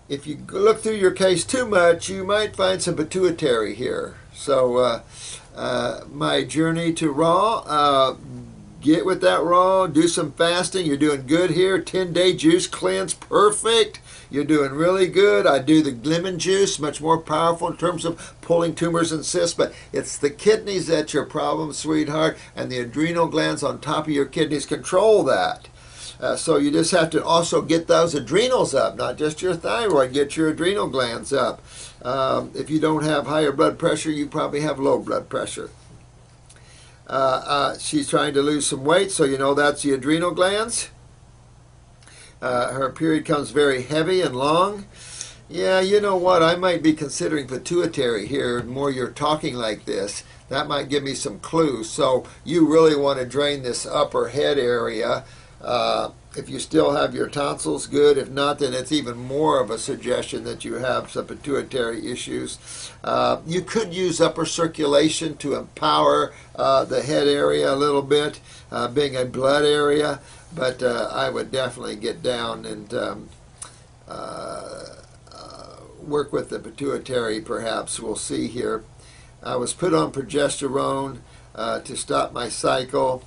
if you look through your case too much, you might find some pituitary here. So my journey to raw, get with that raw, do some fasting. You're doing good here. 10-day juice cleanse, perfect. You're doing really good. I do the lemon juice, much more powerful in terms of pulling tumors and cysts, but it's the kidneys that's your problem, sweetheart, and the adrenal glands on top of your kidneys control that. So you just have to also get those adrenals up, not just your thyroid. Get your adrenal glands up. If you don't have higher blood pressure, you probably have low blood pressure. She's trying to lose some weight, so you know that's the adrenal glands. Her period comes very heavy and long. Yeah, you know what? I might be considering pituitary here. The more you're talking like this, that might give me some clues. So you really want to drain this upper head area. If you still have your tonsils, good. If not, then it's even more of a suggestion that you have some pituitary issues. You could use upper circulation to empower the head area a little bit, being a blood area, but I would definitely get down and work with the pituitary, perhaps. We'll see here. I was put on progesterone to stop my cycle.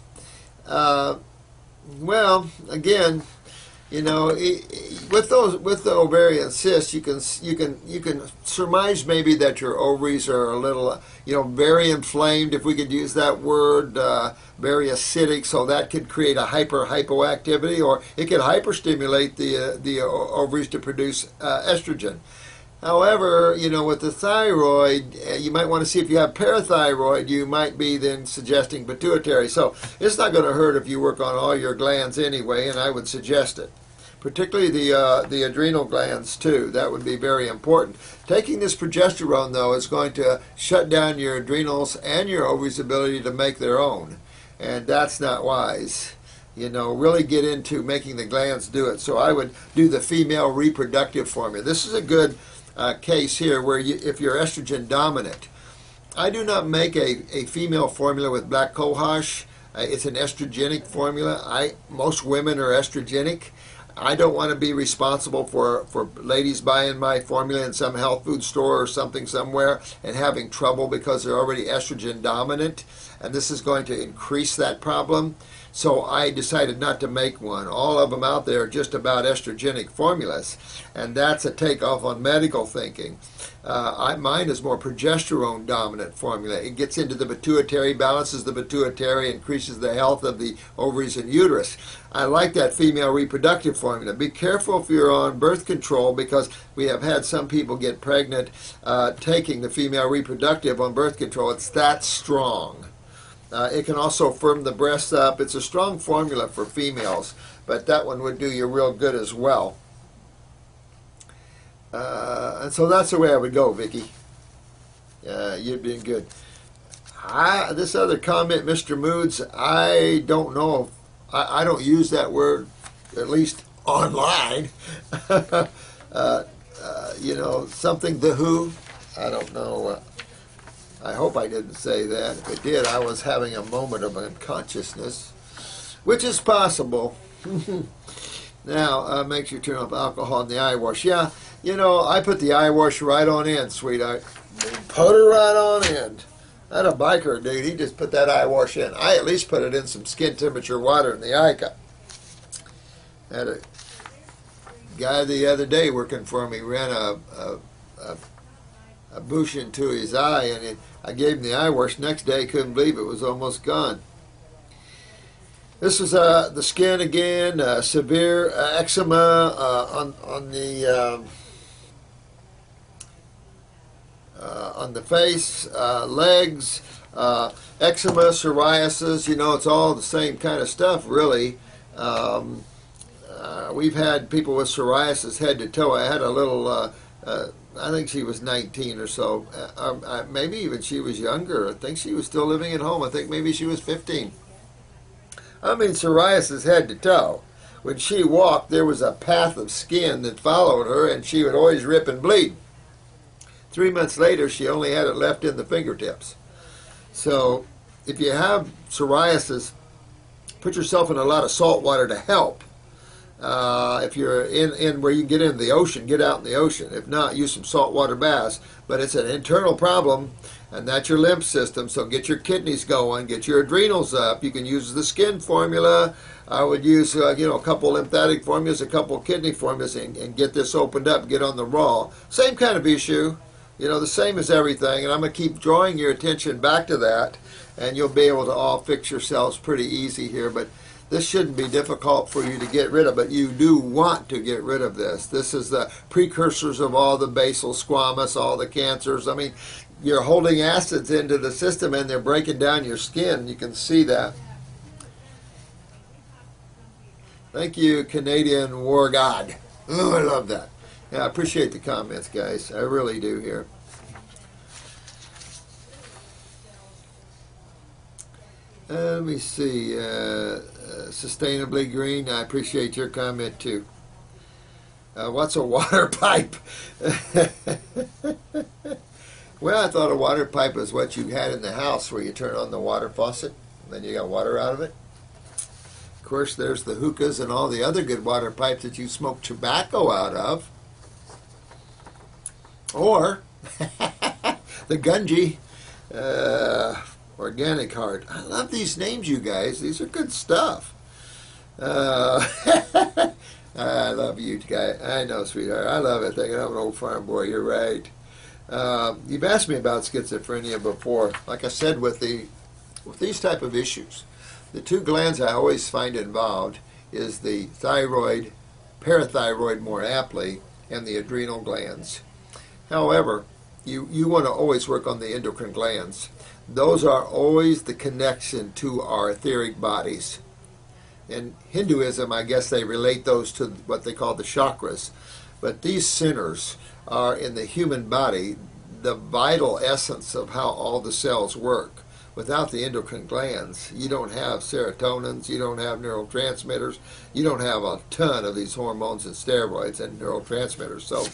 Well, again, you know, with the ovarian cysts, you can surmise maybe that your ovaries are a little, very inflamed, if we could use that word, very acidic, so that could create a hypoactivity, or it could hyperstimulate the ovaries to produce estrogen. However, with the thyroid, you might want to see if you have parathyroid. You might be then suggesting pituitary. So it's not going to hurt if you work on all your glands anyway, and I would suggest it. Particularly the adrenal glands too. That would be very important. Taking this progesterone, though, is going to shut down your adrenals and your ovaries' ability to make their own, and that's not wise. Really get into making the glands do it. So I would do the female reproductive formula. This is a good case here where if you're estrogen dominant. I do not make a female formula with black cohosh. It's an estrogenic formula. Most women are estrogenic. I don't want to be responsible for ladies buying my formula in some health food store or something somewhere and having trouble because they're already estrogen dominant, and this is going to increase that problem. So I decided not to make one. All of them out there are just about estrogenic formulas, and that's a takeoff on medical thinking. Mine is more progesterone dominant formula. It gets into the pituitary, balances the pituitary, increases the health of the ovaries and uterus. I like that female reproductive formula. Be careful if you're on birth control, because we have had some people get pregnant taking the female reproductive on birth control. It's that strong. It can also firm the breasts up. It's a strong formula for females, but that one would do you real good as well. And so that's the way I would go, Vicki. You'd be good. This other comment, Mr. Moods, I don't know. I don't use that word, at least online. Something the who. I don't know. I hope I didn't say that. If it did, I was having a moment of unconsciousness, which is possible. Now, make sure you turn off alcohol in the eye wash. Yeah, I put the eye wash right on in, sweetheart. Put it right on in. I had a biker dude. He just put that eye wash in. I at least put it in some skin temperature water in the eye cup. Had a guy the other day working for me ran a bush into his eye, and I gave him the eye wash. Next day, couldn't believe it was almost gone. This is the skin again, severe eczema on the face, legs, eczema, psoriasis. It's all the same kind of stuff, really. We've had people with psoriasis head to toe. I had a little. I think she was 19 or so. Maybe even she was younger. I think she was still living at home. I think maybe she was 15. Psoriasis head to toe. When she walked, there was a path of skin that followed her, and she would always rip and bleed. 3 months later, she only had it left in the fingertips. So if you have psoriasis, put yourself in a lot of salt water to help. If you're in where you can get in the ocean, get out in the ocean. If not, use some saltwater baths. But it's an internal problem, and that's your lymph system. So get your kidneys going, get your adrenals up. You can use the skin formula. I would use a couple lymphatic formulas, a couple kidney formulas, and get this opened up. Get on the raw. Same kind of issue. The same as everything. And I'm going to keep drawing your attention back to that, and you'll be able to all fix yourselves pretty easy here. But this shouldn't be difficult for you to get rid of, but you do want to get rid of this. This is the precursors of all the basal squamous, all the cancers. I mean, you're holding acids into the system and they're breaking down your skin. You can see that. Thank you, Canadian War God. Oh, I love that. Yeah, I appreciate the comments, guys. I really do here. Let me see. Sustainably green. I appreciate your comment too. What's a water pipe? Well, I thought a water pipe was what you had in the house where you turn on the water faucet and then you got water out of it. Of course, there's the hookahs and all the other good water pipes that you smoke tobacco out of. Or the Gunji. Organic heart. I love these names, you guys. These are good stuff. I love you, guy. I know, sweetheart. I love it. Thinking I'm an old farm boy. You're right. You've asked me about schizophrenia before. Like I said, with these type of issues, the two glands I always find involved is the thyroid, parathyroid more aptly, and the adrenal glands. However, you want to always work on the endocrine glands. Those are always the connection to our etheric bodies. In Hinduism, I guess they relate those to what they call the chakras. But these centers are in the human body the vital essence of how all the cells work. Without the endocrine glands, you don't have serotonins, you don't have neurotransmitters, you don't have a ton of these hormones and steroids and neurotransmitters. So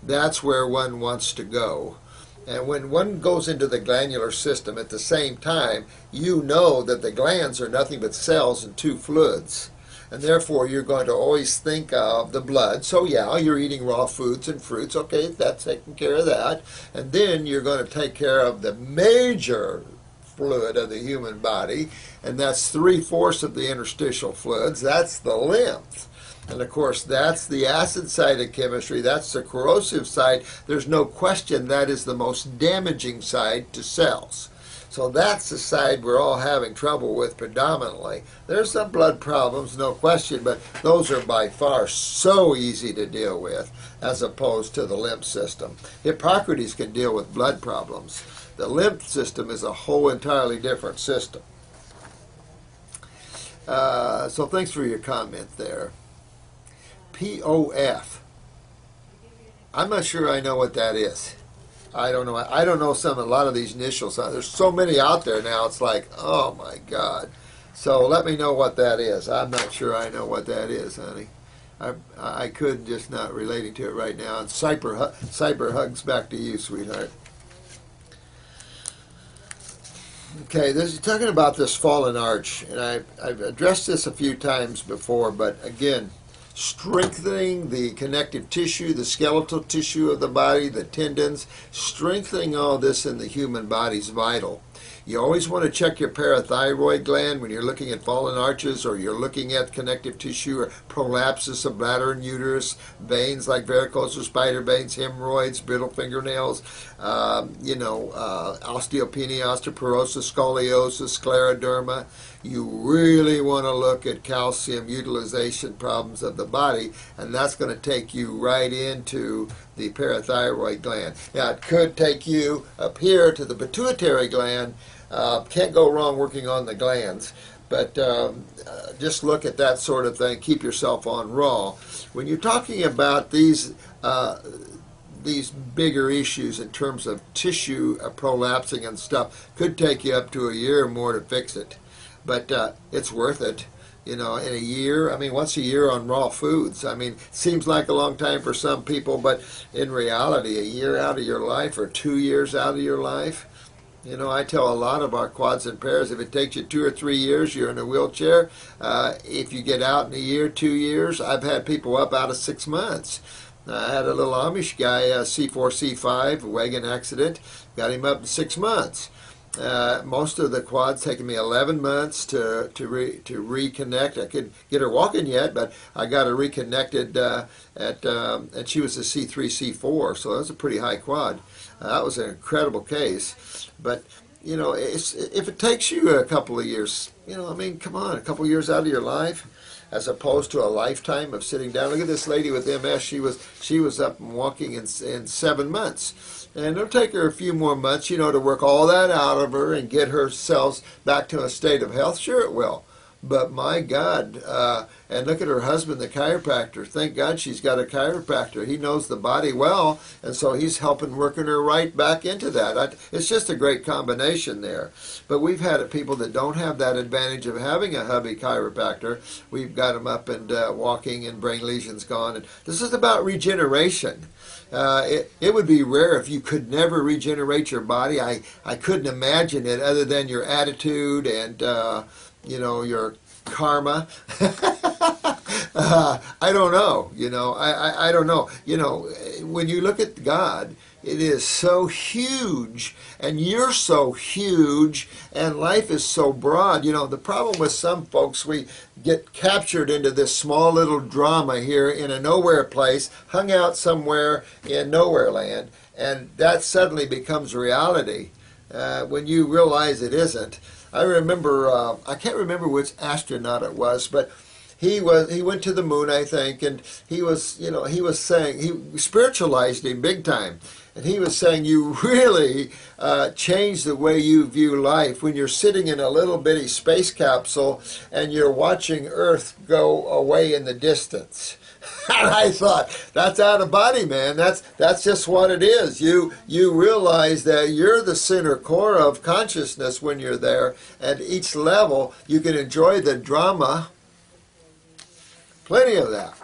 that's where one wants to go. And when one goes into the glandular system at the same time, you know that the glands are nothing but cells and two fluids. And therefore, you're going to always think of the blood. So yeah, you're eating raw foods and fruits. Okay, that's taking care of that. And then you're going to take care of the major fluid of the human body. And that's 3/4 of the interstitial fluids. That's the lymph. And of course, that's the acid side of chemistry. That's the corrosive side. There's no question that is the most damaging side to cells. So that's the side we're all having trouble with predominantly. There's some blood problems, no question, but those are by far so easy to deal with as opposed to the lymph system. Hippocrates can deal with blood problems. The lymph system is a whole entirely different system. So thanks for your comment there. POF. I'm not sure I know what that is. I don't know. I don't know a lot of these initials. There's so many out there now. It's like, oh my God. So let me know what that is. I'm not sure I know what that is, honey. I could, just not relating to it right now. And cyber hugs back to you, sweetheart. Okay, this is talking about this fallen arch, and I've addressed this a few times before, but again, strengthening the connective tissue, the skeletal tissue of the body, the tendons, strengthening all this in the human body is vital. You always want to check your parathyroid gland when you're looking at fallen arches, or you're looking at connective tissue or prolapses of bladder and uterus, veins like varicose or spider veins, hemorrhoids, brittle fingernails, osteopenia, osteoporosis, scoliosis, scleroderma. You really want to look at calcium utilization problems of the body, and that's going to take you right into the parathyroid gland. Now, it could take you up here to the pituitary gland. Can't go wrong working on the glands, but just look at that sort of thing. Keep yourself on raw. When you're talking about these bigger issues in terms of tissue prolapsing and stuff, could take you up to a year or more to fix it. But it's worth it, in a year. I mean, once a year on raw foods. I mean, seems like a long time for some people, but in reality, a year out of your life or 2 years out of your life, You know, I tell a lot of our quads and pairs, if it takes you 2 or 3 years, you're in a wheelchair. If you get out in a year, 2 years, I've had people up out of 6 months. I had a little Amish guy, C4, C5, wagon accident, got him up in 6 months. Most of the quads taken me 11 months to reconnect. I couldn't get her walking yet, but I got her reconnected and she was a C3, C4, so that was a pretty high quad. That was an incredible case. But, you know, if it takes you a couple of years, you know, I mean, come on, a couple of years out of your life, as opposed to a lifetime of sitting down. Look at this lady with MS. She was up and walking in 7 months. And it'll take her a few more months, you know, to work all that out of her and get her cells back to a state of health. Sure it will. But my God, and look at her husband, the chiropractor. Thank God she's got a chiropractor. He knows the body well, and so he's helping working her right back into that. It's just a great combination there. But we've had people that don't have that advantage of having a hubby chiropractor. We've got them up and walking and brain lesions gone. And this is about regeneration. It would be rare if you could never regenerate your body. I couldn't imagine it other than your attitude and you know, your karma. I don't know. You know, I don't know. You know, when you look at God, it is so huge, and you're so huge, and life is so broad. You know, the problem with some folks, we get captured into this small little drama here in a nowhere place, hung out somewhere in nowhere land, and that suddenly becomes reality when you realize it isn't. I remember, I can't remember which astronaut it was, but he went to the moon, I think, and he was, you know, he was saying, he spiritualized him big time. And he was saying you really change the way you view life when you're sitting in a little bitty space capsule and you're watching Earth go away in the distance. And I thought, that's out of body, man. That's just what it is. You realize that you're the center core of consciousness when you're there. At each level, you can enjoy the drama. Plenty of that.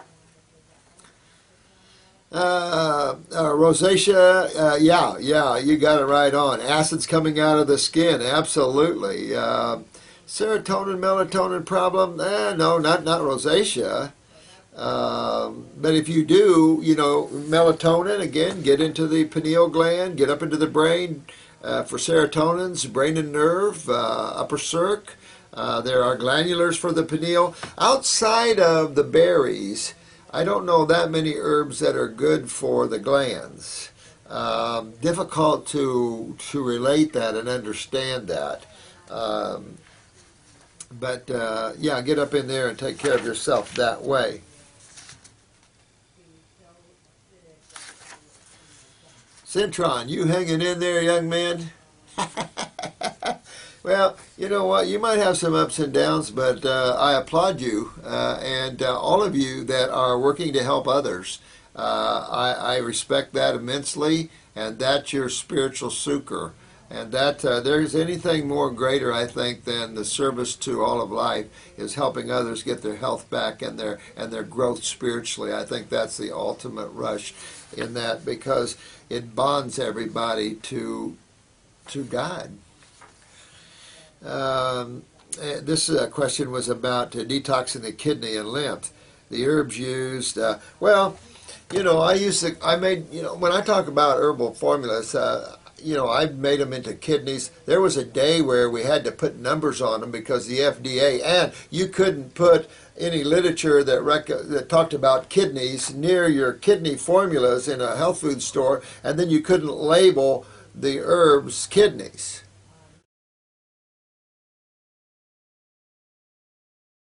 Rosacea, yeah, you got it right on. Acids coming out of the skin, absolutely. Serotonin, melatonin problem, no, not rosacea. But if you do, you know, melatonin, again, get into the pineal gland, get up into the brain for serotonins, brain and nerve, upper circ. There are glandulars for the pineal. Outside of the berries, I don't know that many herbs that are good for the glands. Difficult to relate that and understand that. But yeah, get up in there and take care of yourself that way. Centron, you hanging in there, young man? Well, you know what? You might have some ups and downs, but I applaud you and all of you that are working to help others. I respect that immensely, and that's your spiritual succor. And that there's anything more greater, I think, than the service to all of life is helping others get their health back and their growth spiritually. I think that's the ultimate rush in that, because it bonds everybody to God. This question was about detoxing the kidney and lymph. The herbs used, well, you know, when I talk about herbal formulas, you know, I've made them into kidneys. There was a day where we had to put numbers on them because the FDA, and you couldn't put any literature that talked about kidneys near your kidney formulas in a health food store, and then you couldn't label the herbs kidneys.